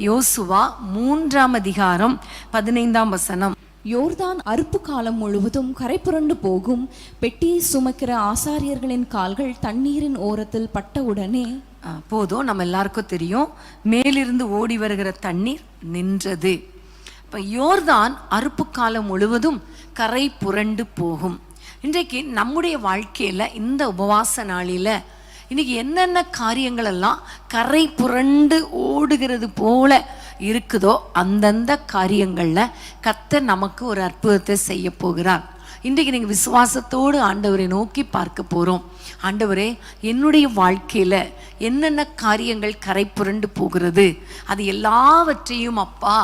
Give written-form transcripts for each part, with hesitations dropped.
யோசுவா 3ஆம் அதிகாரம் 15ஆம் வசனம். யோர்தான் அறுப்பு காலம் முழுவதும் கரை புரண்டு போகும். பெட்டியை சுமக்கிற ஆசாரியர்களின் கால்கள் தண்ணீரின் ஓரத்தில் பட்டவுடனே போதும். நம்ம எல்லாருக்கும் தெரியும், மேலிருந்து ஓடி வருகிற தண்ணீர் நின்றது. இப்போ யோர்தான் அறுப்பு காலம் முழுவதும் கரை புரண்டு போகும். இன்றைக்கு நம்முடைய வாழ்க்கையில் இந்த உபவாச நாளில் இன்னைக்கு என்னென்ன காரியங்கள் எல்லாம் கரை புரண்டு ஓடுகிறது போல இருக்குதோ அந்தந்த காரியங்களில் கர்த்தர் நமக்கு ஒரு அற்புதத்தை செய்ய போகிறார். இன்றைக்கு நீங்கள் விசுவாசத்தோடு ஆண்டவரை நோக்கி பார்க்க போகிறோம். ஆண்டவரே, என்னுடைய வாழ்க்கையில் என்னென்ன காரியங்கள் கரை புரண்டு போகிறது, அது எல்லாவற்றையும் அப்பா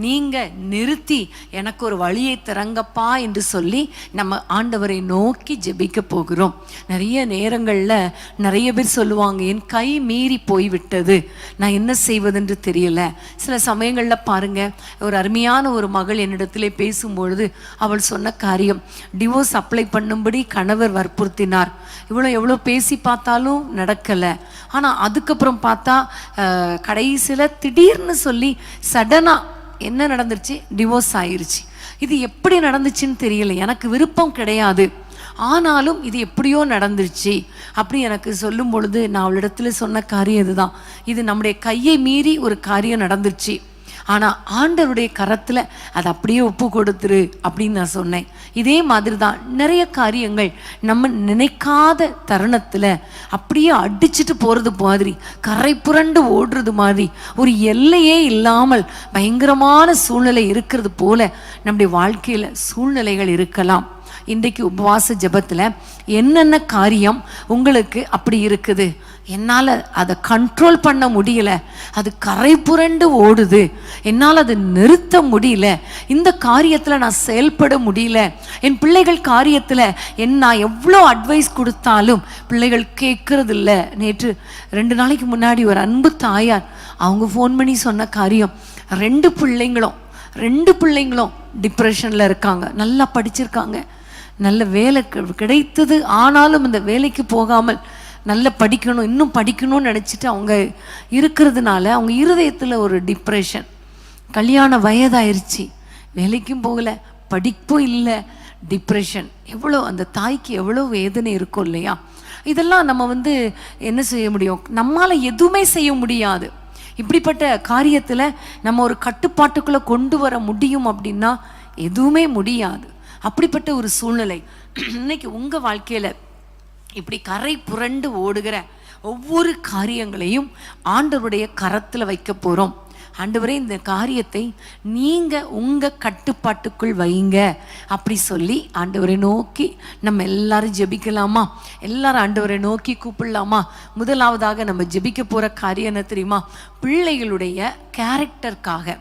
நீங்கள் நிறுத்தி எனக்கு ஒரு வழியை திறங்கப்பா என்று சொல்லி நம்ம ஆண்டவரை நோக்கி ஜெபிக்க போகிறோம். நிறைய நேரங்களில் நிறைய பேர் சொல்லுவாங்க, என் கை மீறி போய்விட்டது, நான் என்ன செய்வதென்று தெரியல. சில சமயங்களில் பாருங்க, ஒரு அருமையான ஒரு மகள் என்னிடத்திலே பேசும்பொழுது அவள் சொன்ன காரியம், டிவோர்ஸ் அப்ளை பண்ணும்படி கணவர் வற்புறுத்தினார். எவ்வளோ பேசி பார்த்தாலும் நடக்கலை. ஆனால் அதுக்கப்புறம் பார்த்தா கடைசியில் திடீர்னு சொல்லி சடனாக என்ன நடந்துருச்சு, டிவோர்ஸ் ஆயிடுச்சு. இது எப்படி நடந்துச்சுன்னு தெரியல, எனக்கு விருப்பம் கிடையாது, ஆனாலும் இது எப்படியோ நடந்துருச்சு அப்படி எனக்கு சொல்லும் பொழுது நான் அவளிடத்துல சொன்ன காரியம் இதுதான், இது நம்முடைய கையை மீறி ஒரு காரியம் நடந்துருச்சு, ஆனால் ஆண்டவருடைய கரத்தில் அதை அப்படியே ஒப்பு கொடுத்துரு அப்படின்னு நான் சொன்னேன். இதே மாதிரி தான் நிறைய காரியங்கள் நம்ம நினைக்காத தருணத்தில் அப்படியே அடிச்சுட்டு போகிறது மாதிரி, கரை புரண்டு ஓடுறது மாதிரி, ஒரு எல்லையே இல்லாமல் பயங்கரமான சூழ்நிலை இருக்கிறது போல நம்முடைய வாழ்க்கையில் சூழ்நிலைகள் இருக்கலாம். இன்றைக்கு உபவாச ஜெபத்தில் என்னென்ன காரியம் உங்களுக்கு அப்படி இருக்குது, என்னால் அதை கண்ட்ரோல் பண்ண முடியல, அது கரை புரண்டு ஓடுது, என்னால் அதை நிறுத்த முடியல, இந்த காரியத்தில் நான் செயல்பட முடியல, என் பிள்ளைகள் காரியத்தில் நான் எவ்வளோ அட்வைஸ் கொடுத்தாலும் பிள்ளைகள் கேட்கறது இல்லை. நேற்று 2 நாளைக்கு முன்னாடி ஒரு அன்பு தாயார் அவங்க ஃபோன் பண்ணி சொன்ன காரியம், 2 பிள்ளைங்களும் டிப்ரெஷனில் இருக்காங்க, நல்லா படிச்சிருக்காங்க, நல்ல வேலை கிடைத்தது, ஆனாலும் இந்த வேலைக்கு போகாமல் நல்லா படிக்கணும், இன்னும் படிக்கணும்னு நினச்சிட்டு அவங்க இருக்கிறதுனால அவங்க இருதயத்தில் ஒரு டிப்ரெஷன். கல்யாண வயதாயிருச்சு, வேலைக்கும் போகலை, படிப்பும் இல்லை, டிப்ரெஷன். எவ்வளோ அந்த தாய்க்கு எவ்வளோ வேதனை இருக்கும் இல்லையா? இதெல்லாம் நம்ம என்ன செய்ய முடியும், நம்மால் எதுவுமே செய்ய முடியாது. இப்படிப்பட்ட காரியத்தில் நம்ம ஒரு கட்டுப்பாட்டுக்குள்ளே கொண்டு வர முடியும் அப்படின்னா எதுவுமே முடியாது. அப்படிப்பட்ட ஒரு சூழ்நிலை இன்னைக்கு உங்கள் வாழ்க்கையில் இப்படி கரை புரண்டு ஓடுகிற ஒவ்வொரு காரியங்களையும் ஆண்டவருடைய கரத்தில் வைக்க போகிறோம். ஆண்டவரே, இந்த காரியத்தை நீங்கள் உங்கள் கட்டுப்பாட்டுக்குள் வைங்க அப்படி சொல்லி ஆண்டவரை நோக்கி நம்ம எல்லாரும் ஜெபிக்கலாமா? எல்லாரும் ஆண்டவரை நோக்கி கூப்பிடலாமா? முதலாவதாக நம்ம ஜெபிக்க போகிற காரியம் என்ன தெரியுமா? பிள்ளைகளுடைய கேரக்டருக்காக,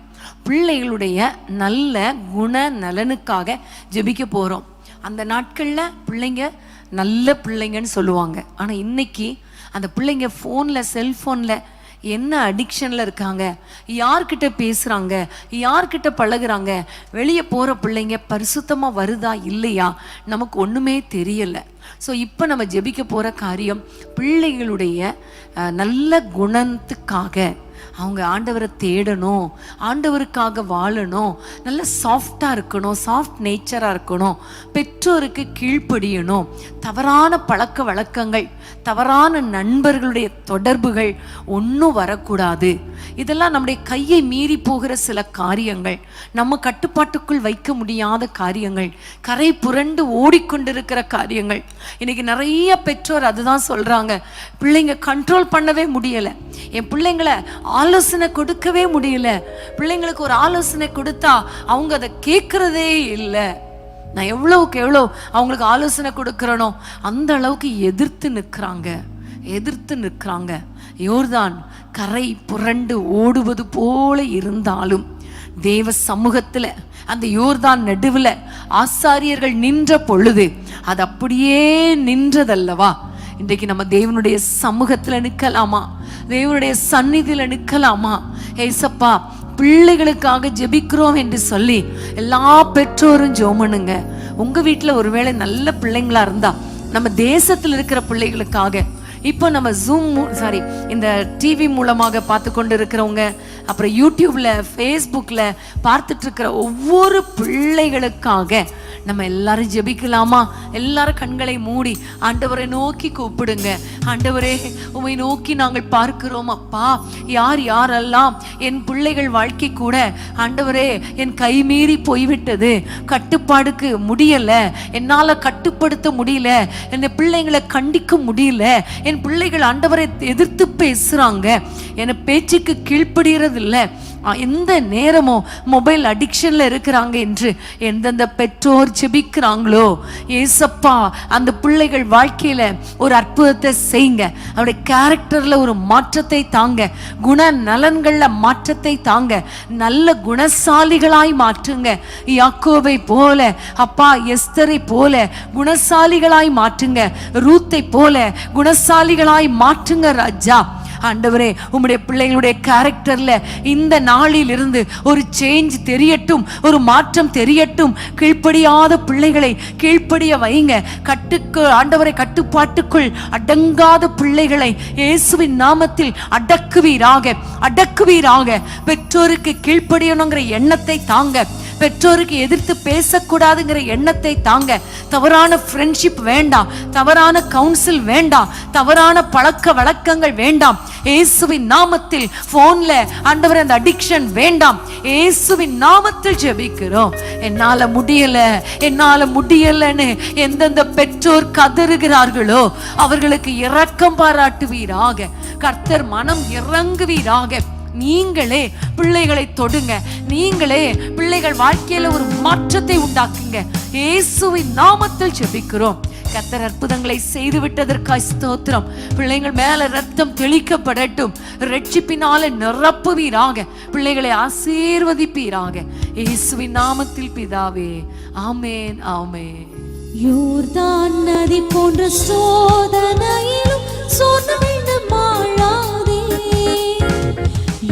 பிள்ளைகளுடைய நல்ல குண நலனுக்காக ஜெபிக்க போகிறோம். அந்த நாட்களில் பிள்ளைங்க நல்ல பிள்ளைங்கன்னு சொல்லுவாங்க, ஆனால் இன்னைக்கு அந்த பிள்ளைங்க ஃபோனில், செல்ஃபோனில் என்ன அடிக்ஷனில் இருக்காங்க, யார்கிட்ட பேசுகிறாங்க, யார்கிட்ட பழகுறாங்க, வெளியே போகிற பிள்ளைங்க பரிசுத்தமாக வருதா இல்லையா நமக்கு ஒன்றுமே தெரியலை. ஸோ இப்போ நம்ம ஜெபிக்க போகிற காரியம் பிள்ளைகளுடைய நல்ல குணத்துக்காக. அவங்க ஆண்டவரை தேடணும், ஆண்டவருக்காக வாழணும், நல்ல சாஃப்டாக இருக்கணும், சாஃப்ட் நேச்சராக இருக்கணும், பெற்றோருக்கு கீழ்ப்படியணும், தவறான பழக்க வழக்கங்கள், தவறான நண்பர்களுடைய தொடர்புகள் ஒன்றும் வரக்கூடாது. இதெல்லாம் நம்முடைய கையை மீறி போகிற சில காரியங்கள், நம்ம கட்டுப்பாட்டுக்குள் வைக்க முடியாத காரியங்கள், கரை புரண்டு ஓடிக்கொண்டிருக்கிற காரியங்கள். இன்னைக்கு நிறைய பெற்றோர் அதுதான் சொல்கிறாங்க, பிள்ளைங்க கண்ட்ரோல் பண்ணவே முடியலை, என் பிள்ளைங்களை ஆலோசனை கொடுக்கவே முடியல, பிள்ளைங்களுக்கு ஒரு ஆலோசனை கொடுத்தா அவங்க அதை கேட்கறதே இல்லை, நான் எவ்வளவுக்கு எவ்வளோ அவங்களுக்கு ஆலோசனை கொடுக்குறனோ அந்த அளவுக்கு எதிர்த்து நிற்கிறாங்க. யோர்தான் கரை புரண்டு ஓடுவது போல இருந்தாலும் தேவ சமூகத்தில் அந்த யோர்தான் நடுவில் ஆசாரியர்கள் நின்ற பொழுது அது அப்படியே நின்றதல்லவா? இன்றைக்கு நம்ம தேவனுடைய சமூகத்தில் நிற்கலாமா? தேவனுடைய சந்நிதியில் நிற்கலாமா? ஏசப்பா, பிள்ளைகளுக்காக ஜெபிக்கிறோம் என்று சொல்லி எல்லா பெற்றோரும் ஜெபம் பண்ணுங்க. உங்க வீட்டில் ஒருவேளை நல்ல பிள்ளைங்களா இருந்தா நம்ம தேசத்தில் இருக்கிற பிள்ளைகளுக்காக, இப்போ நம்ம இந்த டிவி மூலமாக பார்த்து கொண்டு இருக்கிறவங்க, அப்புறம் யூடியூப்ல, ஃபேஸ்புக்ல பார்த்துட்டு இருக்கிற ஒவ்வொரு பிள்ளைகளுக்காக நம்ம எல்லாரும் ஜெபிக்கலாமா? எல்லாரும் கண்களை மூடி ஆண்டவரை நோக்கி கூப்பிடுங்க. ஆண்டவரே, உம்மை நோக்கி நாங்கள் பார்க்கிறோம் அப்பா. யார் யாரெல்லாம் என் பிள்ளைகள் வாழ்க்கை கூட ஆண்டவரே என் கைமீறி போய்விட்டது, கட்டுப்பாடுக்கு முடியல, என்னால கட்டுப்படுத்த முடியல, என் பிள்ளைங்களை கண்டிக்க முடியல, என் பிள்ளைகள் ஆண்டவரை எதிர்த்து பேசுறாங்க, என் பேச்சுக்கு கீழ்ப்படுகிறது இல்லை, எந்த நேரமும் மொபைல் அடிக்ஷன்ல இருக்கிறாங்க என்று எந்தெந்த பெற்றோர் ஜெபிக்கிறாங்களோ, ஏசப்பா அந்த பிள்ளைகள் வாழ்க்கையில ஒரு அற்புதத்தை செய்யுங்க. அவருடைய கேரக்டர்ல ஒரு மாற்றத்தை தாங்க, குண நலன்கள்ல மாற்றத்தை தாங்க, நல்ல குணசாலிகளாய் மாற்றுங்க. யாக்கோபை போல அப்பா, எஸ்தரை போல குணசாலிகளாய் மாற்றுங்க. ரூத்தை போல குணசாலிகளாய் மாற்றுங்க ராஜா. ஆண்டவரே, உம்முடைய பிள்ளைகளுடைய கேரக்டர்ல இந்த நாளில் இருந்து ஒரு சேஞ்ச் தெரியட்டும், ஒரு மாற்றம் தெரியட்டும். கீழ்ப்படியாத பிள்ளைகளை கீழ்ப்படிய வைங்க. ஆண்டவரை கட்டுப்பாட்டுக்குள் அடங்காத பிள்ளைகளை இயேசுவின் நாமத்தில் அடக்குவீராக, அடக்குவீராக. பெற்றோருக்கு கீழ்ப்படியணுங்கிற எண்ணத்தை தாங்க, பெற்றோருக்கு எதிர்த்து பேசக்கூடாதுங்கிற எண்ணத்தை தாங்க. தவறான ஃப்ரெண்ட்ஷிப் வேண்டாம், தவறான கவுன்சில் வேண்டாம், தவறான பழக்க வழக்கங்கள் வேண்டாம். இயேசுவின் நாமத்தில் போன்ல ஆண்டவரே அந்த அடிக்ஷன் வேண்டாம். இயேசுவின் நாமத்தில் ஜெபிக்கிறோம். என்னால முடியல, என்னால முடியலன்னு எந்தெந்த பெற்றோர் கதறுகிறார்களோ அவர்களுக்கு இரக்கம் பாராட்டுவீராக. கர்த்தர் மனம் இறங்குவீராக. நீங்களே பிள்ளைகளை தொடுங்க, நீங்களே பிள்ளைகள் வாழ்க்கையில ஒரு மாற்றத்தை உண்டாக்குங்க. இயேசுவின் நாமத்தில் ஜெபிக்கிறோம். கர்த்தர் அற்புதங்களை செய்து விட்டதற்காய் ஸ்தோத்திரம். பிள்ளைகள் மேல ரத்தம் தெளிக்கப்படட்டும், ரட்சிப்பினால நிரப்புவீராக, பிள்ளைகளை ஆசீர்வதிப்பீராக. இயேசுவின் நாமத்தில் பிதாவே, ஆமென், ஆமென். யோர்தான் நதி போன்ற சோதனையிலும் சோர்ந்து மாளாதே,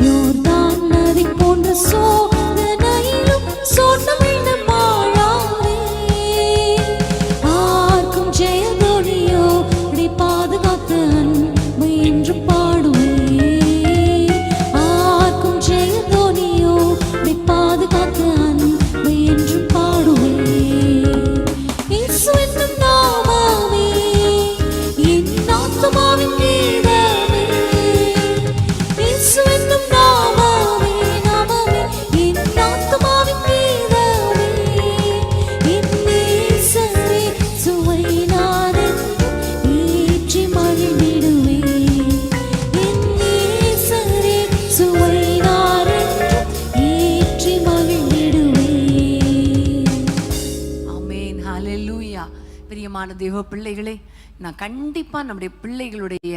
யோர்தான் நதி போன்ற சோதனையிலும் சோர்ந்து மாளாதே. ஆர்க்கும் ஜெயதொனியோ பாதுகாத்து அன்பு என்று பாடுவே, ஆர்க்கும் ஜெயதொனியோ பாதுகாத்து அன்பு என்று பாடுவே. இயேசுவின் நாமமே என் ஆத்துமாவின் கீதமே, இயேசுவின் நாமமே, நாமமே என் ஆத்துமாவின் கீதமே. என் நேசரே சுவை நான் ஏற்றி மகிழ்ந்திடுவே, என் நேசரே சுவை நான் ஏற்றி மகிழ்ந்திடுவே. ஆமென், ஹல்லேலூயா. பிரியமான தேவ பிள்ளைகளே, நான் கண்டிப்பா நம்முடைய பிள்ளைகளுடைய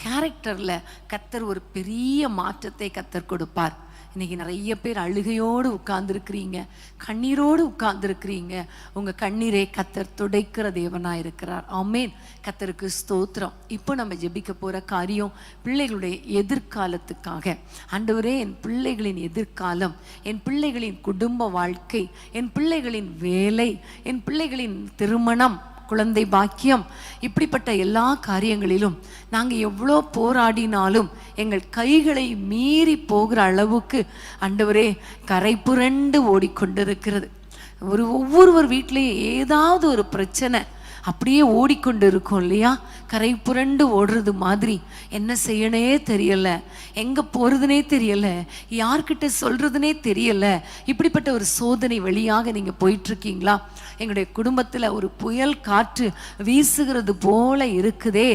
கேரக்டர்ல கர்த்தர் ஒரு பெரிய மாற்றத்தை கர்த்தர் கொடுப்பார். இன்னைக்கு நிறைய பேர் அழுகையோடு உட்கார்ந்துருக்கிறீங்க, கண்ணீரோடு உட்கார்ந்துருக்கிறீங்க. உங்க கண்ணீரை கர்த்தர் துடைக்கிற தேவனா இருக்கிறார். ஆமென், கர்த்தருக்கு ஸ்தோத்திரம். இப்போ நம்ம ஜெபிக்க போற காரியம் பிள்ளைகளுடைய எதிர்காலத்துக்காக. ஆண்டவரே, என் பிள்ளைகளின் எதிர்காலம், என் பிள்ளைகளின் குடும்ப வாழ்க்கை, என் பிள்ளைகளின் வேலை, என் பிள்ளைகளின் திருமணம், குழந்தை பாக்கியம், இப்படிப்பட்ட எல்லா காரியங்களிலும் நாங்கள் எவ்வளோ போராடினாலும் எங்கள் கைகளை மீறி போகிற அளவுக்கு ஆண்டவரே கரை புரண்டு ஓடிக்கொண்டிருக்கிறது. ஒவ்வொருவர் வீட்லேயும் ஏதாவது ஒரு பிரச்சனை அப்படியே ஓடிக்கொண்டு இருக்கும் இல்லையா? கரை புரண்டு ஓடுறது மாதிரி என்ன செய்யணே தெரியல, எங்க போறதுனே தெரியல, யார்கிட்ட சொல்றதுனே தெரியல. இப்படிப்பட்ட ஒரு சோதனை வழியாக நீங்க போயிட்டு இருக்கீங்களா? எங்களுடைய குடும்பத்துல ஒரு புயல் காற்று வீசுகிறது போல இருக்குதே,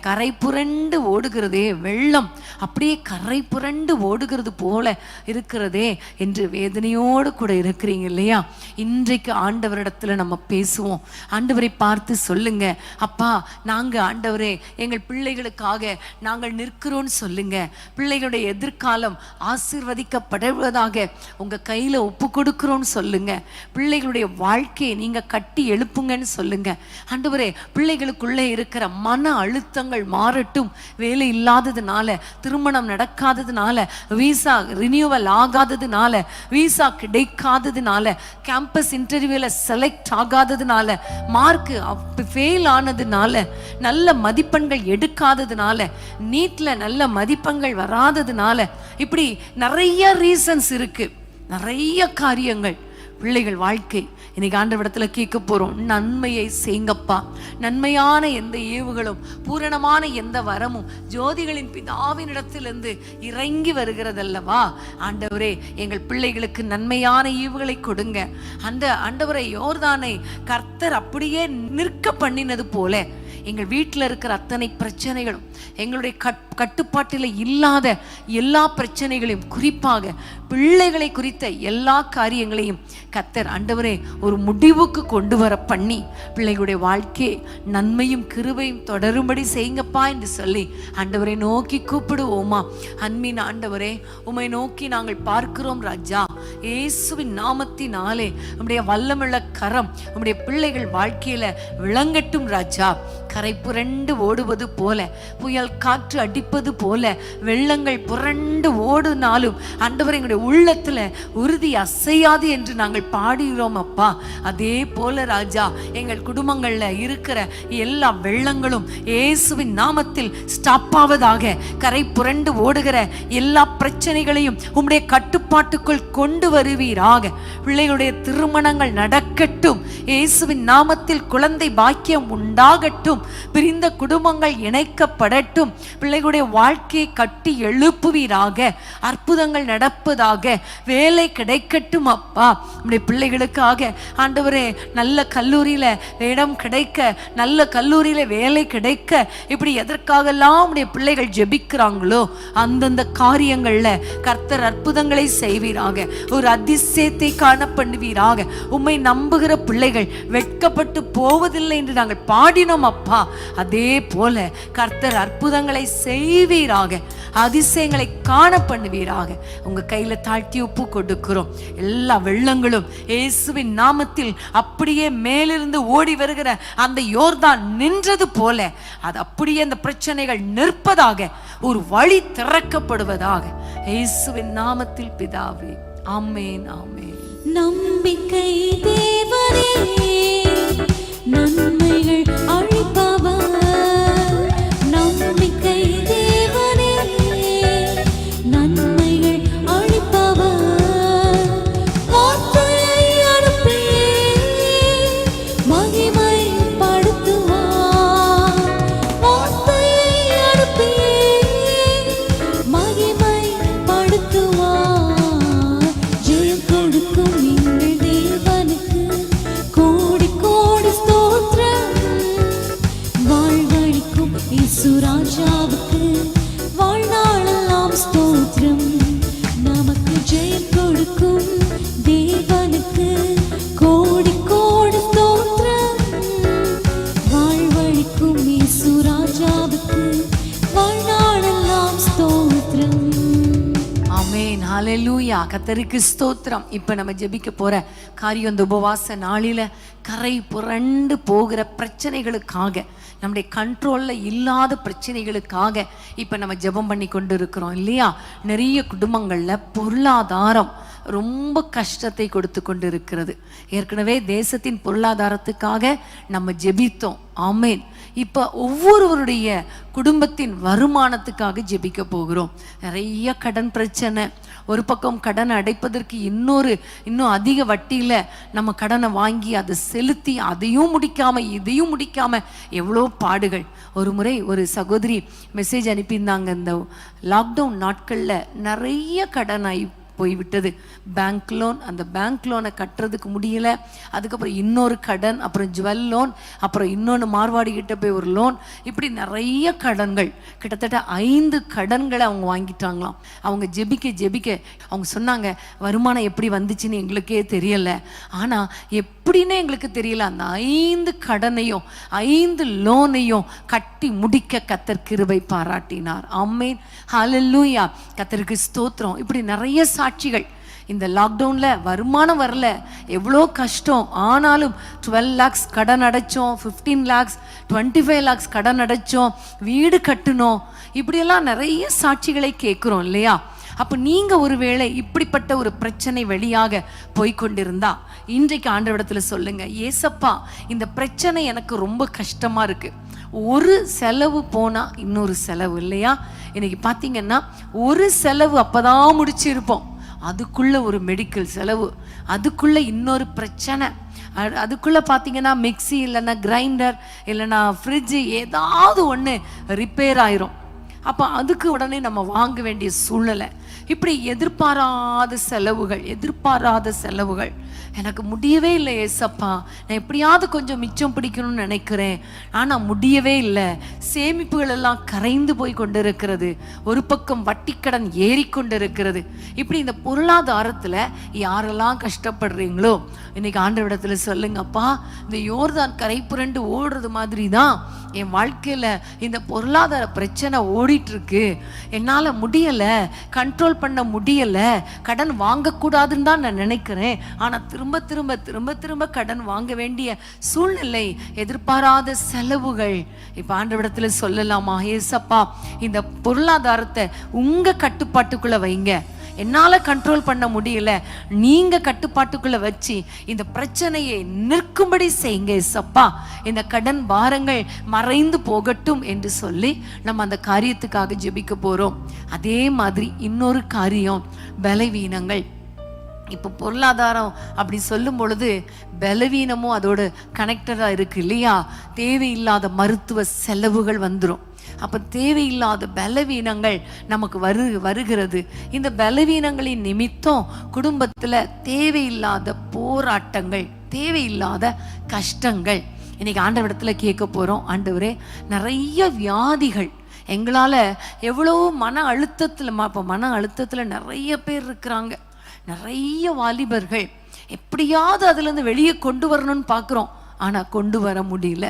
கரை புரண்டு ஓடுகிறதே, வெள்ளம் அப்படியே கரை புரண்டு ஓடுகிறது போல இருக்கிறதே என்று வேதனையோடு கூட இருக்கிறீங்க இல்லையா? இன்றைக்கு ஆண்டவரிடத்துல நம்ம பேசுவோம். ஆண்டவரை பார்த்து சொல்லுங்க, அப்பா நாங்க ஆண்டவரே எங்கள் பிள்ளைகளுக்காக நாங்கள் நிற்கிறோன்னு சொல்லுங்க. பிள்ளைகளுடைய எதிர்காலம் ஆசீர்வதிக்கப்படுவதாக உங்க கையில ஒப்பு கொடுக்கிறோன்னு சொல்லுங்க. பிள்ளைகளுடைய வாழ்க்கையை நீங்க கட்டி எழுப்புங்கன்னு சொல்லுங்க. ஆண்டவரே, பிள்ளைகளுக்குள்ளே இருக்கிற மன அழுத்தங்கள் மாறட்டும். வேலை இல்லாததுனால, திருமணம் நடக்காததுனால, வீசா ரினியூவல் ஆகாததுனால, வீசா கிடைக்காததுனால, கேம்பஸ் இன்டர்வியூல செலக்ட் ஆகாததுனால, மார்க் ஃபெயில் ஆனதுனால, நல்ல மதிப்பெண்கள் எடுக்காததுனால, நீட்ல நல்ல மதிப்பெண்கள் வராததுனால, இப்படி நிறைய ரீசன்ஸ் இருக்கு, நிறைய காரியங்கள். பிள்ளைகள் வாழ்க்கை இன்னைக்கு ஆண்டவரிடத்துல கேட்க போறோம், நன்மையை செய்யுங்கப்பா. நன்மையான எந்த ஏவுகளும் பூரணமான எந்த வரமும் ஜோதிகளின் பிதாவினிடத்திலிருந்து இறங்கி வருகிறதல்லவா. ஆண்டவரே, எங்கள் பிள்ளைகளுக்கு நன்மையான ஈவுகளை கொடுங்க. அந்த ஆண்டவரை யோர்தானை கர்த்தர் அப்படியே நிற்க பண்ணினது போல எங்கள் வீட்டில் இருக்கிற அத்தனை பிரச்சனைகளும், எங்களுடைய கட்டுப்பாட்டில் இல்லாத எல்லா பிரச்சனைகளையும், குறிப்பாக பிள்ளைகளை குறித்த எல்லா காரியங்களையும் கர்த்தர் ஆண்டவரே ஒரு முடிவுக்கு கொண்டு வர பண்ணி பிள்ளைகளுடைய வாழ்க்கையை நன்மையும் கிருபையும் தொடரும்படி செய்யுங்கப்பா என்று சொல்லி ஆண்டவரை நோக்கி கூப்பிடுவோமா. அன்பின் ஆண்டவரே, உம்மை நோக்கி நாங்கள் பார்க்கிறோம் ராஜா. இயேசுவின் நாமத்தினாலே உம்முடைய வல்லமுள்ள கரம் உம்முடைய பிள்ளைகள் வாழ்க்கையில விளங்கட்டும் ராஜா. கரை புரண்டு ஓடுவது போல, புயல் காற்று அடிப்பது போல, வெள்ளங்கள் புரண்டு ஓடுனாலும் ஆண்டவரே எங்களுடைய உள்ளத்துல உறுதி அசையாது என்று நாங்கள் பாடுகிறோம் அப்பா. அதே போல ராஜா, எங்கள் குடும்பங்கள்ல இருக்கிற எல்லா வெள்ளங்களும் இயேசுவின் நாமத்தில் ஸ்டாப் ஆவதாக. கரை புரண்டு ஓடுகிற எல்லா பிரச்சனைகளையும் உம்முடைய கட்டுப்பாட்டுக்குள் கொண்டு வருவீராக. பிள்ளைகளுடைய திருமணங்கள் நடக்கட்டும், இயேசுவின் நாமத்தில் குழந்தை பாக்கியம் உண்டாகட்டும், பிரிந்த குடும்பங்கள் இணைக்கப்படட்டும், பிள்ளைகளுடைய வாழ்க்கையை கட்டி எழுப்புவீராக. அற்புதங்கள் நடப்பதாக, வேலை கிடைக்கட்டும் அப்பா. நம்முடைய பிள்ளைகளுக்காக ஆண்டவரே நல்ல கல்லூரியில இடம் கிடைக்க, நல்ல கல்லூரியில வேலை கிடைக்க, இப்படி எதற்காகலாம் நம்முடைய பிள்ளைகள் ஜெபிக்கிறாங்களோ அந்தந்த காரியங்கள்ல கர்த்தர் அற்புதங்களை செய்வீராக. ஒரு அதிசயத்தை காண பண்ணுவீராக. உம்மை நம்புகிற பிள்ளைகள் வெட்கப்பட்டு போவதில்லை என்று நாங்கள் பாடினோம் அப்பா. அதே போல கர்த்தர் அற்புதங்களை செய்வீராக, அதிசயங்களை காண பண்ணுவீராக. உங்க கையில தாழ்த்தி ஒப்பு கொடுக்கிறோம். எல்லா வெள்ளங்களும் இயேசுவின் நாமத்தில் அப்படியே மேலிருந்து ஓடி வருகிற அந்த யோர்தான் நின்றது போல அது அப்படியே அந்த பிரச்சனைகள் நிற்பதாக, ஒரு வழி திறக்கப்படுவதாக இயேசுவின் நாமத்தில் பிதாவே, ஆமென், ஆமென். நம்பிக்கை தேவனே, நன்மைகள் அழிப்பவர். நம்பிக்கை தேவனே, நன்மைகள் அழிப்பவர். வார்த்தையை அனுப்பியே மகிமைப்படுத்துவார். வார்த்தையை அனுப்பியே மகிமைப்படுத்துவார். ஜெயம் கொடுக்கும் எங்கள் தேவனுக்கு கோடி கோடி ஸ்தோத்திரம். வாழ்வழிக்கும் இயேசு ராஜாவுக்கு வாழ்நாளெல்லாம் ஸ்தோத்திரம். நமக்கு ஜெயம் கொடுக்கும் தேவனுக்கு கோடி கோடி ஸ்தோத்திரம். வாழ்வழிக்கும் இயேசு ராஜாவுக்கு வாழ்நாளெல்லாம் ஸ்தோத்திரம். ஆமென், ஹல்லேலூயா. கர்த்தருக்கு ஸ்தோத்திரம். இப்ப நம்ம ஜெபிக்க போற காரியம், இந்த உபவாச நாளில கரை புரண்டு போகிற பிரச்சனைகளுக்காக, நம்முடைய கண்ட்ரோல்ல இல்லாத பிரச்சனைகளுக்காக இப்ப நம்ம ஜெபம் பண்ணி கொண்டு இருக்கிறோம் இல்லையா. நிறைய குடும்பங்கள்ல பொருளாதாரம் ரொம்ப கஷ்டத்தை கொடுத்து கொண்டு இருக்கிறது. ஏற்கனவே தேசத்தின் பொருளாதாரத்துக்காக நம்ம ஜெபித்தோம், ஆமென். இப்போ ஒவ்வொருவருடைய குடும்பத்தின் வருமானத்துக்காக ஜெபிக்க போகிறோம். நிறைய கடன் பிரச்சனை. ஒரு பக்கம் கடன் அடைப்பதற்கு இன்னும் அதிக வட்டியில நம்ம கடனை வாங்கி அதை செலுத்தி அதையும் முடிக்காம இதையும் முடிக்காம எவ்வளோ பாடுகள். ஒரு முறை ஒரு சகோதரி மெசேஜ் அனுப்பியிருந்தாங்க, இந்த லாக்டவுன் நாட்கள்ல நிறைய கடனாய் போய்விட்டது. பேங்க் லோன், அந்த பேங்க் லோனை கட்டுறதுக்கு முடியல, அதுக்கப்புறம் இன்னொரு கடன், அப்புறம் ஜுவல் லோன், அப்புறம் இன்னொன்று மார்வாடி கிட்ட போய் ஒரு லோன், இப்படி நிறைய கடன்கள். கிட்டத்தட்ட 5 கடன்களை அவங்க வாங்கிட்டாங்களாம். அவங்க ஜெபிக்க அவங்க சொன்னாங்க, வருமானம் எப்படி வந்துச்சுன்னு எங்களுக்கே தெரியல, ஆனால் எப்படின்னு எங்களுக்கு தெரியல, அந்த 5 கடனையும் 5 லோனையும் கட்டி முடிக்க கர்த்தர் கிருபை பாராட்டினார். ஆமென், ஹல்லேலூயா. கர்த்தருக்கு ஸ்தோத்திரம். இப்படி நிறைய சாட்சிகள். இந்த லாக்டவுன்ல வருமானம் வரல, எவ்வளோ கஷ்டம், ஆனாலும் 12 lakhs கடன் அடைச்சோம், 15 lakhs 25 lakhs கடன் அடைச்சோம், வீடு கட்டணும், இப்படியெல்லாம் நிறைய சாட்சிகளை கேட்குறோம் இல்லையா. அப்போ நீங்க ஒருவேளை இப்படிப்பட்ட ஒரு பிரச்சனை வழியாக போய்கொண்டிருந்தா இன்றைக்கு ஆண்டவரிடத்துல சொல்லுங்க, ஏசப்பா இந்த பிரச்சனை எனக்கு ரொம்ப கஷ்டமா இருக்கு. ஒரு செலவு போனா இன்னொரு செலவு இல்லையா? இன்னைக்கு பார்த்தீங்கன்னா ஒரு செலவு அப்பதான் முடிச்சிருப்போம், அதுக்குள்ள ஒரு மெடிக்கல் செலவு, அதுக்குள்ள இன்னொரு பிரச்சனை, அதுக்குள்ள பார்த்தீங்கன்னா மிக்சி இல்லைன்னா கிரைண்டர் இல்லைன்னா ஃப்ரிட்ஜு ஏதாவது ஒன்று ரிப்பேர் ஆயிரும். அப்போ அதுக்கு உடனே நம்ம வாங்க வேண்டிய சூழ்நிலை. இப்படி எதிர்பாராத செலவுகள். எனக்கு முடியவே இல்லை ஏசப்பா, நான் எப்படியாவது கொஞ்சம் மிச்சம் பிடிக்கணும்னு நினைக்கிறேன், ஆனால் முடியவே இல்லை. சேமிப்புகள் எல்லாம் கரைந்து போய் கொண்டிருக்கிறது, ஒரு பக்கம் வட்டிக்கடன் ஏறிக்கொண்டிருக்கிறது. இப்படி இந்த பொருளாதாரத்தில் யாரெல்லாம் கஷ்டப்படுறீங்களோ இன்னைக்கு ஆண்டவரிடத்துல சொல்லுங்கப்பா, இந்த யோர்தான் கரை புரண்டு ஓடுறது மாதிரி தான் என் வாழ்க்கையில் இந்த பொருளாதார பிரச்சனை ஓடிட்டு இருக்கு. என்னால் முடியலை, கண்ட்ரோல் பண்ண முடியலை, கடன் வாங்கக்கூடாதுன்னு தான் நான் நினைக்கிறேன், ஆனால் திரும்ப திரும்ப கடன் வாங்க வேண்டிய சூழ்நிலை, எதிர்பாராத செலவுகள். இப்போ ஆண்டவரிடத்துல சொல்லலாமா, ஏசப்பா இந்த பொருளாதாரத்தை உங்க கட்டுப்பாட்டுக்குள்ள வைங்க, என்னால் கண்ட்ரோல் பண்ண முடியல, நீங்க கட்டுப்பாட்டுக்குள்ள வச்சு இந்த பிரச்சனையை நிற்கும்படி செய்யுங்க ஏசப்பா, இந்த கடன் பாரங்கள் மறைந்து போகட்டும் என்று சொல்லி நம்ம அந்த காரியத்துக்காக ஜெபிக்க போறோம். அதே மாதிரி இன்னொரு காரியம், பலவீனங்கள். இப்போ பொருளாதாரம் அப்படி சொல்லும் பொழுது பலவீனமும் அதோட கனெக்டடாக இருக்கு இல்லையா? தேவையில்லாத மருத்துவ செலவுகள் வந்துடும். அப்போ தேவையில்லாத பலவீனங்கள் நமக்கு வருகிறது. இந்த பலவீனங்களின் நிமித்தம் குடும்பத்தில் தேவையில்லாத போராட்டங்கள், தேவையில்லாத கஷ்டங்கள். இன்னைக்கு ஆண்டவரிடத்துல கேட்க போகிறோம், ஆண்டவரே நிறைய வியாதிகள் எங்களால் எவ்வளோ மன அழுத்தத்தில் நிறைய பேர் இருக்கிறாங்க, நிறைய வாலிபர்கள், எப்படியாவது அதுலேருந்து வெளியே கொண்டு வரணும்னு பார்க்குறோம், ஆனால் கொண்டு வர முடியல.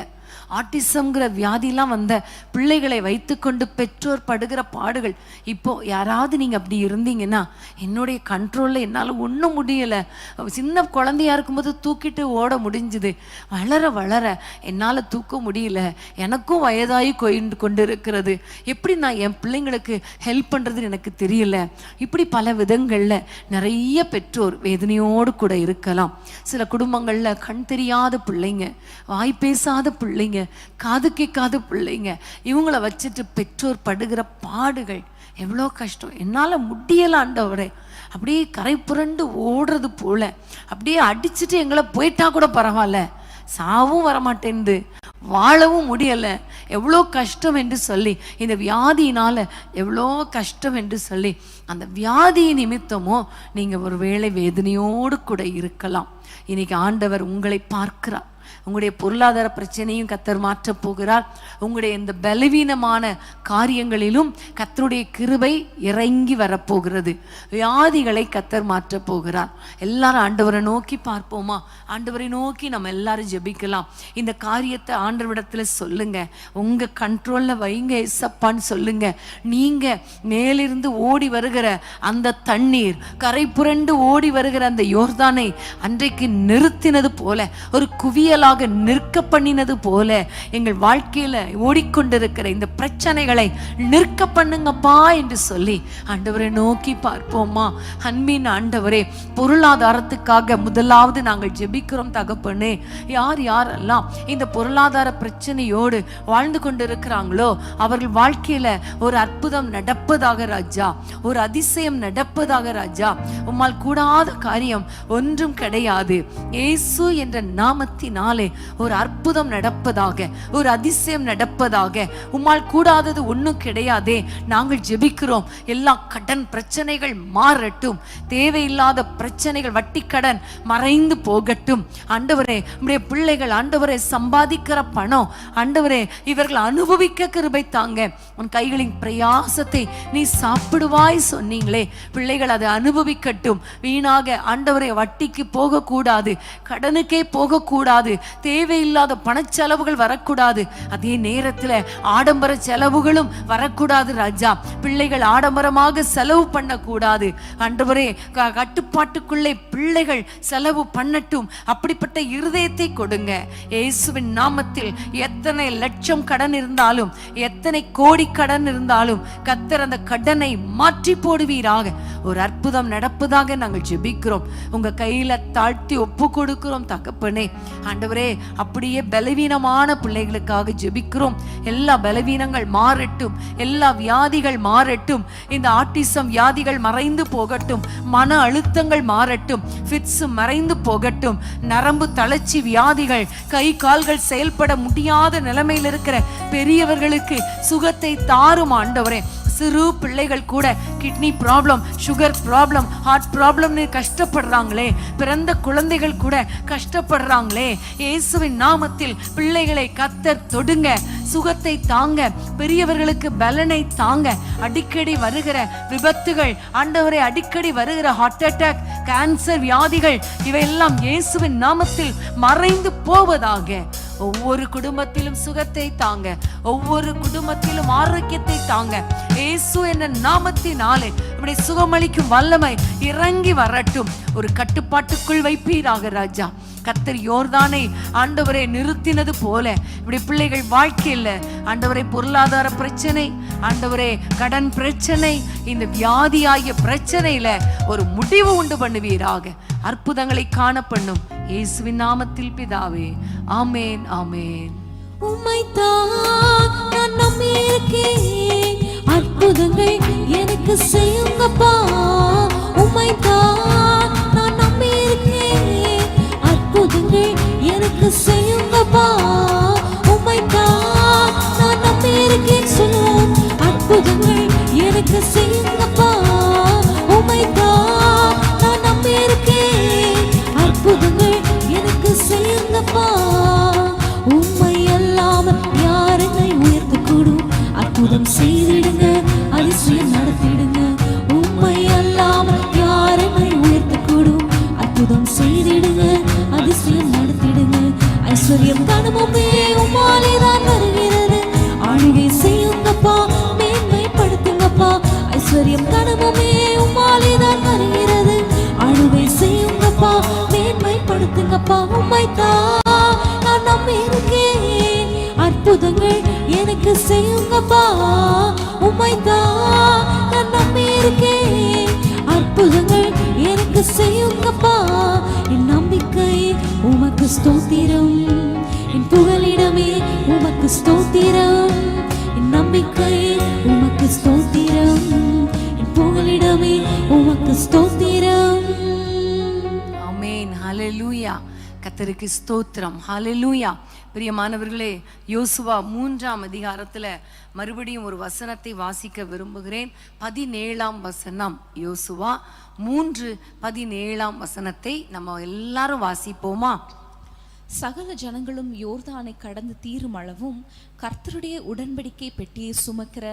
ஆட்டிசம்ங்கிற வியாதிலாம் வந்த பிள்ளைகளை வைத்துக்கொண்டு பெற்றோர் படுகிற பாடுகள். இப்போ யாராவது நீங்கள் அப்படி இருந்தீங்கன்னா, என்னுடைய கண்ட்ரோலில் என்னால் ஒன்றும் முடியலை, சின்ன குழந்தையா இருக்கும்போது தூக்கிட்டு ஓட முடிஞ்சுது, வளர என்னால் தூக்க முடியல, எனக்கும் வயதாகி கொண்டு இருக்கிறது, எப்படி நான் என் பிள்ளைங்களுக்கு ஹெல்ப் பண்ணுறதுன்னு எனக்கு தெரியல. இப்படி பல விதங்களில் நிறைய பெற்றோர் வேதனையோடு கூட இருக்கலாம். சில குடும்பங்களில் கண் தெரியாத பிள்ளைங்க, வாய் பேசாத பிள்ளைங்க, காது கேட்காத பிள்ளைங்க, இவங்கள வச்சுட்டு பெற்றோர் படுகிற பாடுகள் எவ்வளோ கஷ்டம். என்னால் முடியல ஆண்டவரே, அப்படியே கரை புரண்டு ஓடுறது போல, அப்படியே அடிச்சுட்டு எங்களை போயிட்டா கூட பரவாயில்ல, சாவும் வரமாட்டேன்து, வாழவும் முடியலை, எவ்வளோ கஷ்டம் என்று சொல்லி, இந்த வியாதியினால் எவ்வளோ கஷ்டம் என்று சொல்லி, அந்த வியாதி நிமித்தமோ நீங்கள் ஒரு வேளை வேதனையோடு கூட இருக்கலாம். இன்னைக்கு ஆண்டவர் உங்களை பார்க்கிறார். உங்களுடைய பொருளாதார பிரச்சனையும் கர்த்தர் மாற்றப் போகிறார். உங்களுடைய இந்த பலவீனமான காரியங்களிலும் கர்த்தருடைய கிருபை இறங்கி வரப்போகிறது. வியாதிகளை கர்த்தர் மாற்றப் போகிறார். எல்லாரும் ஆண்டவரை நோக்கி பார்ப்போமா? ஆண்டவரை நோக்கி நம்ம எல்லாரும் ஜெபிக்கலாம். இந்த காரியத்தை ஆண்டவரிடத்துல சொல்லுங்க, உங்க கண்ட்ரோல்ல வைங்க ஏசப்பான்னு சொல்லுங்க. நீங்க மேலிருந்து ஓடி வருகிற அந்த தண்ணீர், கரை புரண்டு ஓடி வருகிற அந்த யோர்தானை அன்றைக்கு நிறுத்தினது போல, ஒரு குவியலாக நிற்க பண்ணினது போல, எங்கள் வாழ்க்கையில ஓடிக்கொண்டிருக்கிற இந்த பிரச்சனைகளை நிற்க பண்ணுங்கப்பா என்று சொல்லி ஆண்டவரை நோக்கி பார்ப்போமா? அன்பின் ஆண்டவரே, பொருளாதாரத்துக்காக முதலாவது நாங்கள் ஜெபிக்கிறோம் தகப்பனே. யாரெல்லாம் இந்த பொருளாதார பிரச்சனையோடு வாழ்ந்து கொண்டிருக்கிறாங்களோ அவர்கள் வாழ்க்கையில ஒரு அற்புதம் நடப்பதாக ராஜா, ஒரு அதிசயம் நடப்பதாக ராஜா. உம்மால் கூடாத காரியம் ஒன்றும் கிடையாது. இயேசு என்ற நாமத்தினாலே ஒரு அற்புதம் நடப்பதாக, ஒரு அதிசயம் நடப்பதாக. உம்மால் கூடாதது ஒன்றும் கிடையாதே. நாங்கள் ஜெபிக்கிறோம், எல்லா கடன் பிரச்சனைகள் மாறட்டும், தேவையில்லாத பிரச்சனைகள், வட்டி கடன் மறைந்து போகட்டும். ஆண்டவரே, நம்முடைய பிள்ளைகள் ஆண்டவரே சம்பாதிக்கிற பணம் ஆண்டவரே இவர்கள் அனுபவிக்க கிருபை தாங்க. உன் கைகளின் பிரயாசத்தை நீ சாப்பிடுவாய் சொன்னீங்களே, பிள்ளைகள் அதை அனுபவிக்கட்டும். வீணாக ஆண்டவரே வட்டிக்கு போகக்கூடாது, கடனுக்கே போகக்கூடாது, தேவையில்லாத பணச்செலவுகள் வரக்கூடாது. அதே நேரத்தில் ஆடம்பர செலவுகளும் வரக்கூடாது ராஜா. பிள்ளைகள் ஆடம்பரமாக செலவு பண்ணக்கூடாது ஆண்டவரே. கட்டுப்பாட்டுக்குள்ளே பிள்ளைகள் செலவு பண்ணட்டும். அப்படிப்பட்ட இருதயத்தை கொடுங்க இயேசுவின் நாமத்தில். எத்தனை லட்சம் கடன் இருந்தாலும், எத்தனை கோடி கடன் இருந்தாலும் கர்த்தர் அந்த கடனை மாற்றி போடுவீராக. ஒரு அற்புதம் நடப்பதாக நாங்கள் ஜெபிக்கிறோம். உங்க கையில தாழ்த்தி ஒப்பு கொடுக்கிறோம் தகப்பனே. ஆண்டவரே, அப்படியே பலவீனமான பிள்ளைகளுக்காக ஜெபிக்கிறோம். எல்லா பலவீனங்கள் மாறட்டும், எல்லா வியாதிகள் மாறட்டும். இந்த ஆட்டிசம் வியாதிகள் மறைந்து போகட்டும், மன அழுத்தங்கள் மாறட்டும், ஃபிட்ஸ் மறைந்து போகட்டும், நரம்பு தளர்ச்சி வியாதிகள், கை கால்கள் செயல்பட முடியாத நிலைமையில் இருக்கிற பெரியவர்களுக்கு சுகத்தை தாரும் ஆண்டவரே. சிறு பிள்ளைகள் கூட kidney problem, sugar problem, heart ப்ராப்ளம்னு கஷ்டப்படுறாங்களே, பிறந்த குழந்தைகள் கூட கஷ்டப்படுறாங்களே. இயேசுவின் நாமத்தில் பிள்ளைகளை கர்த்தர் தொடுங்க, சுகத்தை தாங்க, பெரியவர்களுக்கு பலனை தாங்க. அடிக்கடி வருகிற விபத்துகள் ஆண்டவரே, அடிக்கடி வருகிற ஹார்ட் அட்டாக், கேன்சர் வியாதிகள் இவையெல்லாம் இயேசுவின் நாமத்தில் மறைந்து போவதாக. ஒவ்வொரு குடும்பத்திலும் சுகத்தை தாங்க, ஒவ்வொரு குடும்பத்திலும் ஆரோக்கியத்தை தாங்க. இயேசு என்ற நாமத்தினாலே இப்படி சுகமளிக்கும் வல்லமை இறங்கி வரட்டும். ஒரு கட்டுப்பாட்டுக்குள் வைப்பீராக ராஜா. கர்த்தர் யோர்தானை ஆண்டவரை நிறுத்தினது போல இப்படி பிள்ளைகள் வாழ்க்கையில் ஆண்டவரை பொருளாதார பிரச்சனை, ஆண்டவரே கடன் பிரச்சனை, இந்த வியாதியாகிய பிரச்சனையில ஒரு முடிவு உண்டு பண்ணுவீராக. அற்புதங்களை காண பண்ணும் இயேசுவின் நாமத்தில் பிதாவே, ஆமேன் ஆமேன். உம்மைத்தான் நான் நம்பியிருக்கேன், அற்புதங்கள் எனக்கு செய்யுங்கப்பா. உம்மைத்தான் நான் நம்பியிருக்கேன், அற்புதங்கள் எனக்கு செய்யுங்கப்பா. உம்மைத்தான் நான் நம்பியிருக்கேன், சொல்லுவோம், அற்புதங்கள் எனக்கு செய்யுங்கப்பா. உம்மைத்தான் நான் நம்பியிருக்கேன், அற்புதங்கள் எனக்கு செய்யுங்கப்பா. உம்மை அல்லாமல் யார் என்னை உயர்த்தக்கூடும்? அற்புதம் செய்திடுங்க, அதிசயம் நடத்திடுங்க. உம்மை அல்லாமல் யார் என்னை உயர்த்தக்கூடும்? அற்புதம் செய்திடுங்க, அதிசயம் நடத்திடுங்க. ஐஸ்வர்யம் கனமுமே உம்மாலே தான் வருகிறது, ஆளுகை செய்யுங்கப்பா, மேன்மைப்படுத்துங்கப்பா. ஐஸ்வர்யம் கனமுமே உம்மாலே தான் வருகிறது, ஆளுகை செய்யுங்கப்பா, மேன்மைப்படுத்துங்கப்பா. உம்மைத்தான் நான் நம்பியிருக்கேன், அற்புதங்கள் எனக்கு செய்யுங்கப்பா. உம்மைத்தான் நான் நம்பியிருக்கேன், அற்புதங்கள் எனக்கு செய்யுங்கப்பா. என் நம்பிக்கை உமக்கு ஸ்தோத்திரம், என் புகலிடமே உமக்கு ஸ்தோத்திரம். என் நம்பிக்கை உமக்கு ஸ்தோத்திரம், என் புகலிடமே உமக்கு ஸ்தோத்திரம். ஆமென், ஹல்லேலூயா. கர்த்தருக்கு ஸ்தோத்திரம், ஹல்லேலூயா. பிரியமானவர்களே, யோசுவா 3ஆம் அதிகாரத்துல மறுபடியும் ஒரு வசனத்தை வாசிக்க விரும்புகிறேன். 17ஆம் வசனம், யோசுவா 3:17 வசனத்தை நம்ம எல்லாரும் வாசிப்போமா? சகல ஜனங்களும் யோர்தானை கடந்து தீரும் அளவும் கர்த்தருடைய உடன்படிக்கை பெட்டியை சுமக்கிற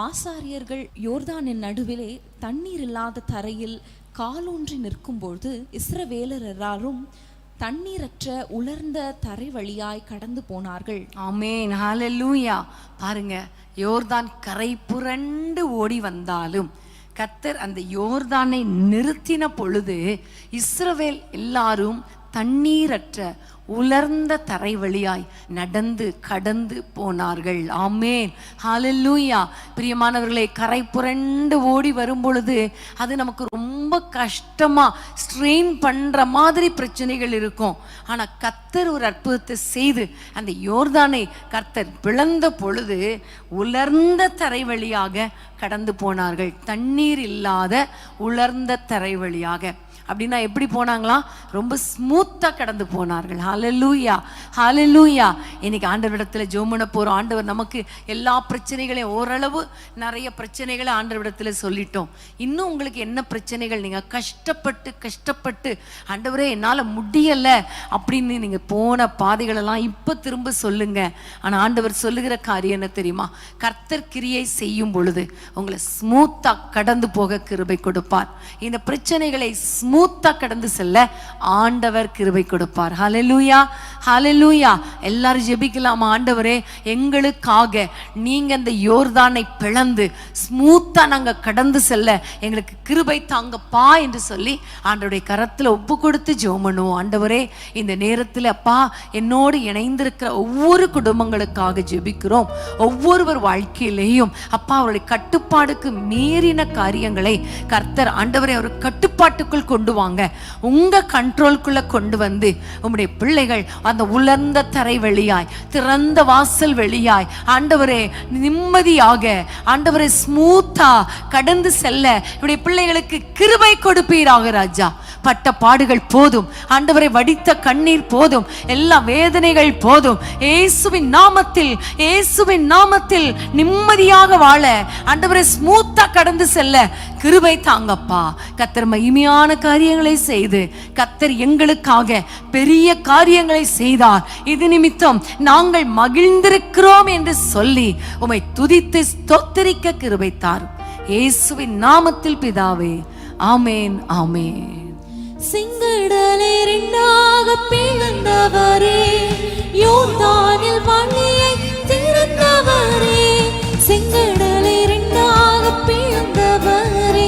ஆசாரியர்கள் யோர்தானின் நடுவிலே தண்ணீர் இல்லாத தரையில் காலூன்றி நிற்கும்போது இஸ்ரவேலர் எல்லாரும் தண்ணீரற்ற உலர்ந்த தரை வழியாய் கடந்து போனார்கள். ஆமென், ஹல்லேலூயா. பாருங்க, யோர்தான் கரை புரண்டு ஓடி வந்தாலும் கர்த்தர் அந்த யோர்தானை நிறுத்தின பொழுது இஸ்ரவேல் எல்லாரும் தண்ணீரற்ற உலர்ந்த தரை வழியாய் நடந்து கடந்து போனார்கள். ஆமென், ஹல்லேலூயா. பிரியமானவர்களே, கரை புரண்டு ஓடி வரும் பொழுது அது நமக்கு ரொம்ப கஷ்டமா ஸ்ட்ரெயின் பண்ற மாதிரி பிரச்சனைகள் இருக்கும். ஆனா கர்த்தர் ஒரு அற்புதத்தை செய்து அந்த யோர்தானை கர்த்தர் பிளந்த பொழுது உலர்ந்த தரை வழியாக கடந்து போனார்கள். தண்ணீர் இல்லாத உலர்ந்த தரை வழியாக. அப்படின்னா எப்படி போனாங்களா? ரொம்ப ஸ்மூத்தா கடந்து போனார்கள். ஹல்லேலூயா, ஹல்லேலூயா. இன்னைக்கு ஆண்டவரிடத்துல ஜெபம் பண்ண போறோம். ஆண்டவர் நமக்கு எல்லா பிரச்சனைகளையும், ஓரளவு நிறைய பிரச்சனைகளை ஆண்டவரிடத்துல சொல்லிட்டோம். இன்னும் உங்களுக்கு என்ன பிரச்சனைகள், நீங்க கஷ்டப்பட்டு ஆண்டவரே என்னால முடியல அப்படின்னு நீங்க போன பாதைகளெல்லாம் இப்ப திரும்ப சொல்லுங்க. ஆனா ஆண்டவர் சொல்லுகிற காரியம் என்ன தெரியுமா? கர்த்தர் கிரியை செய்யும் பொழுது உங்களை ஸ்மூத்தா கடந்து போக கிருபை கொடுப்பார். இந்த பிரச்சனைகளை ஸ்மூத்தா கடந்து செல்ல ஆண்டவர் கிருபை கொடுப்பார். ஹல்லேலூயா, ஹல்லேலூயா. எல்லாரும் ஜெபிக்கலாமா? ஆண்டவரே, எங்களுக்காக நீங்க இந்த யோர்தானை பிளந்து ஸ்மூத்தா நாங்க கடந்து செல்ல எங்களுக்கு கிருபை தாங்கப்பா என்று சொல்லி ஆண்டவருடைய கரத்துல ஒப்பு கொடுத்து ஜெபம் பண்ணுவோம். ஆண்டவரே, இந்த நேரத்தில் அப்பா என்னோடு இணைந்திருக்கிற ஒவ்வொரு குடும்பங்களுக்காக ஜெபிக்கிறோம். ஒவ்வொருவர் வாழ்க்கையிலேயும் அப்பா அவருடைய கட்டுப்பாடுக்கு மீறின காரியங்களை கர்த்தர் ஆண்டவரை ஒரு கட்டுப்பாட்டுக்குள் கொண்டு வாங்க, உங்க கண்ட்ரோல்குள்ள கொண்டு வந்து உம்முடைய பிள்ளைகள் அந்த உலர்ந்த தரை வெளியாய் திறந்த வாசல் வெளியாய் ஆண்டவரே நிம்மதியாக ஆண்டவரை ஸ்மூத்தா கடந்து செல்ல உம்முடைய பிள்ளைகளுக்கு கிருபை கொடுப்பீராக ராஜா. பட்ட பாடுகள் போதும் ஆண்டவரை, வடித்த கண்ணீர் போதும், எல்லா வேதனைகள் போதும். இயேசுவின் நாமத்தில், இயேசுவின் நாமத்தில் நிம்மதியாக வாழ ஆண்டவரை ஸ்மூத்தா கடந்து செல்ல கிருபை தாங்கப்பா. கர்த்தர் மகிமையான காரியங்களை செய்து கர்த்தர் எங்களுக்காக பெரிய காரியங்களை செய்தார், இது நிமித்தம் நாங்கள் மகிழ்ந்திருக்கிறோம் என்று சொல்லி உம்மை துதித்து ஸ்தோத்திரிக்க கிருபை தாரும். இயேசுவின் நாமத்தில் பிதாவே, ஆமேன், ஆமேன். செங்கடலை இரண்டாக பிளந்தவரே, யோர்தானில் வழியை திறந்தவரே. செங்கடலை இரண்டாக பிளந்தவரே,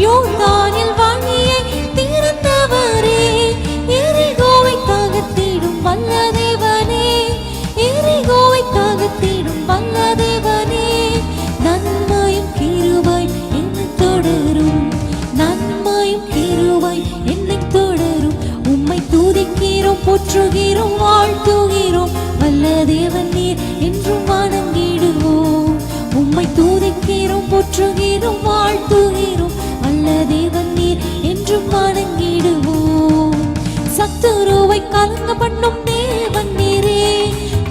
யோர்தானில் வழியை திறந்தவரே. எரிகோவை தகர்த்திடும் வல்ல தேவனே, எரிகோவை தகர்த்திடும் வல்ல தேவனே. நன்மையும் கிருபை என்னை தொடரும், நன்மையும் கிருபை என்னை தொடரும். உம்மை துதிக்கிறோம், போற்றுகிறோம், வாழ்த்துகிறோம். வல்ல தேவன் நீர் என்றும் வணங்கிடுவோம். உம்மை துதிக்கிறோம், போற்றுகிறோம், வாழ்த்துகிறோம். வல்ல தேவன் நீர் என்றும் வணங்கிடுவோம். சத்துருவை கலங்க பண்ணும் தேவன் நீரே,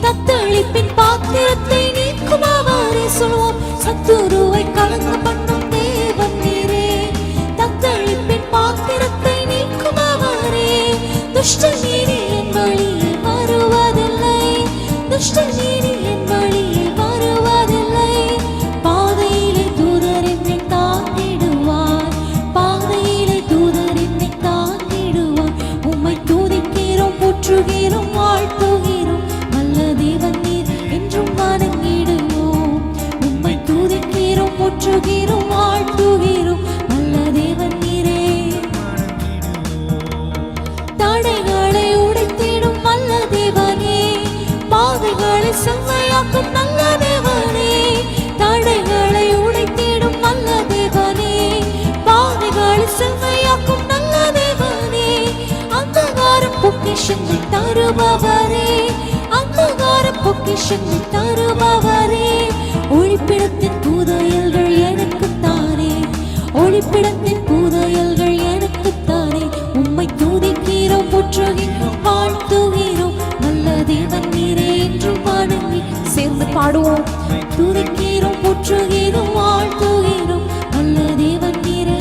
தத்தளிப்பின் பாத்திரத்தை நீக்கும் அவரே. சொல்வோம், சத்துருவை கலங்க பண்ணும் தேவன் நீரே, தத்தளிப்பின் பாத்திரத்தை நீக்கும் அவரே. துஷ்ட நீதி என் வழியில் வருவதில்லை, துஷ்ட நீதி என் வழியில் வருவதில்லை. பாதையிலே தூதர் என்னை தாங்கிடுவார், பாதையிலே தூதர் என்னை தாங்கிடுவார். உம்மை துதிக்கிறோம், போற்றுகிறோம், வாழ்த்துகிறோம். வல்ல தேவன் நீர் என்றும் வணங்கிடுவோம். உம்மை துதிக்கிறோம், போற்றுகிறோம், வாழ்த்துகிறோம். வல்ல தேவன் நீரே. தடைகளை உடைத்திடும் வல்ல தேவனே, பாதைகளை செம்மையாக்கும் நல்ல தேவனே. தடைகளை உடைத்திடும் வல்ல தேவனே, பாதைகளை செம்மையாக்கும் நல்ல தேவனே. அந்தகாரம் பொக்கிஷங்களை தருபவரே, அந்தகாரம் பொக்கிஷங்களை தருபவரே. ஒளிப்பிடத்தின் புதையல்கள் எனக்குத்தானே, ஒளிப்பிடத்தின் புதையல்கள் எனக்குத்தானே. உம்மை துதிக்கிறோம், போற்றுகிறோம், வாழ்த்துகிறோம். நல்ல தேவன் நீரே என்றும் வணங்கி சேர்ந்து பாடுவோம். துதிக்கிறோம், போற்றுகிறோம், வாழ்த்துகிறோம். நல்ல தேவன் நீரே.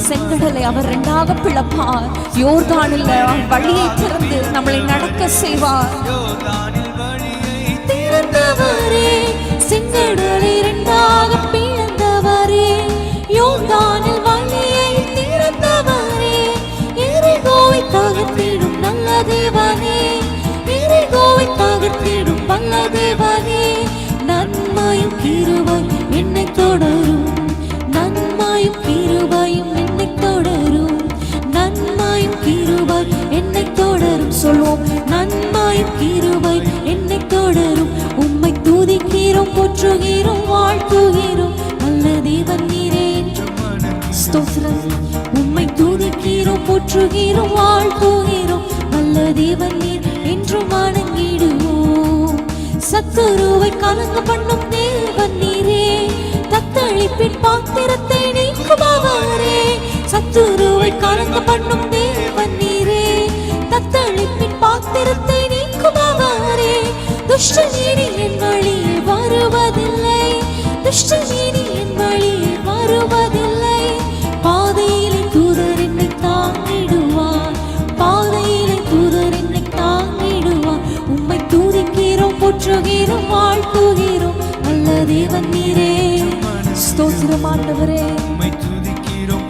செங்கடலை அவர் இரண்டாக பிளப்பார், யோர்தானில் வழியை திறந்து நம்மளை நடக்க செய்வார். திறந்தவரே, செங்கடலை இரண்டாக பிளந்தவரே, யோர்தானில் வழியை திறந்தவரே. எரிகோவை தகர்த்திடும் நல்ல தேவனே, எரிகோவை தகர்த்திடும் வல்ல தேவனே. நன்மையும் கிருபையும் என்னை தொடரும், நன்மையும் கிருபையும் என்னை தொடரும், நன்மையும் கிருபையும் என்னை தொடரும். சொல்வோம், நன்மையும் கிருபையும் என்னை தொடரும். உம்மை துதிக்கிறோம், போற்றுகிறோம், வாழ்த்துகிறோம். நல்ல தேவன் நீரே என்றும் ஸ்தோத்திரம். உம்மை துதிக்கிறோம், போற்றுகிறோம், வாழ்த்துகிறோம். நல்ல தேவன் நீர் என்றும் வணங்கிடுவோம். சத்துருவை கலங்க பண்ணும் தேவன் நீரே, தத்தளிப்பின் பாத்திரத்தை நீக்கும் அவரே. சத்துருவை கலங்க பண்ணும் தேவன் நீரே, தத்தளிப்பின் பாத்திரத்தை நீக்கும் அவரே. துஷ்ட நீதி என் வழியில் வருவதில்லை, துஷ்ட நீதி என் வழியில் வருவதில்லை. பாதையிலே தூதர் என்னை தாங்கிடுவார், பாதையிலே தூதர் என்னை தாங்கிடுவார். உம்மை துதிக்கிறோம், போற்றுகிறோம், வாழ்த்துகிறோம். நல்ல தேவன் நீரே. ஸ்தோத்திரம் ஆண்டவரே,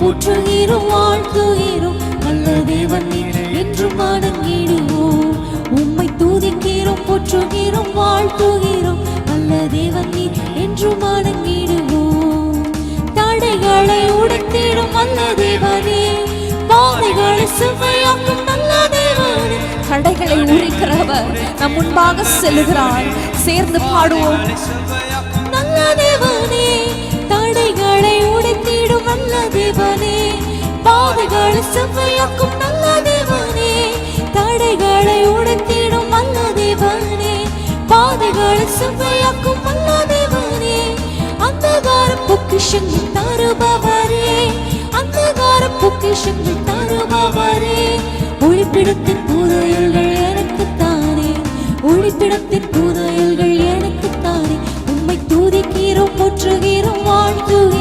போற்றுகிறோம், வாழ்த்துகிறோம். நல்ல தேவன் நீர் என்றும் வணங்கிடுவோம். உம்மை துதிக்கிறோம், போற்றுகிறோம், வாழ்த்துகிறோம். நல்ல தேவன் நீர் என்றும் வணங்கிடுவோம். தடைகளை உடைத்திடும் நல்ல தேவனே, பாதைகளை செவ்வையாக்கும் நல்ல தேவனே. தடைகளை உரிக்கிறவர் நம் முன்பாக செல்லுகிறார். சேர்ந்து பாடுவோம். நல்ல தேவனே, தடைகளை உடைத்திடும் நல்ல தேவனே, பாதைகளை செவ்வையாக்கும் நல்ல தேவனே. தடைகளை உடைத்திடும் நல்ல தேவனே, பாதைகளை செவ்வையாக்கும் நல்ல தேவனே. அந்தகார பொக்கிஷங்கள் தருபவரே, அந்தகார பொக்கிஷங்கள் தருபவரே. ஒளிப்பிடத்தின் புதையல்கள் எனக்குத்தானே, ஒளிப்பிடத்தின் புதையல்கள் எனக்குத்தானே. உம்மை துதிக்கிறோம், போற்றுகிறோம், வாழ்த்துகிறோம்.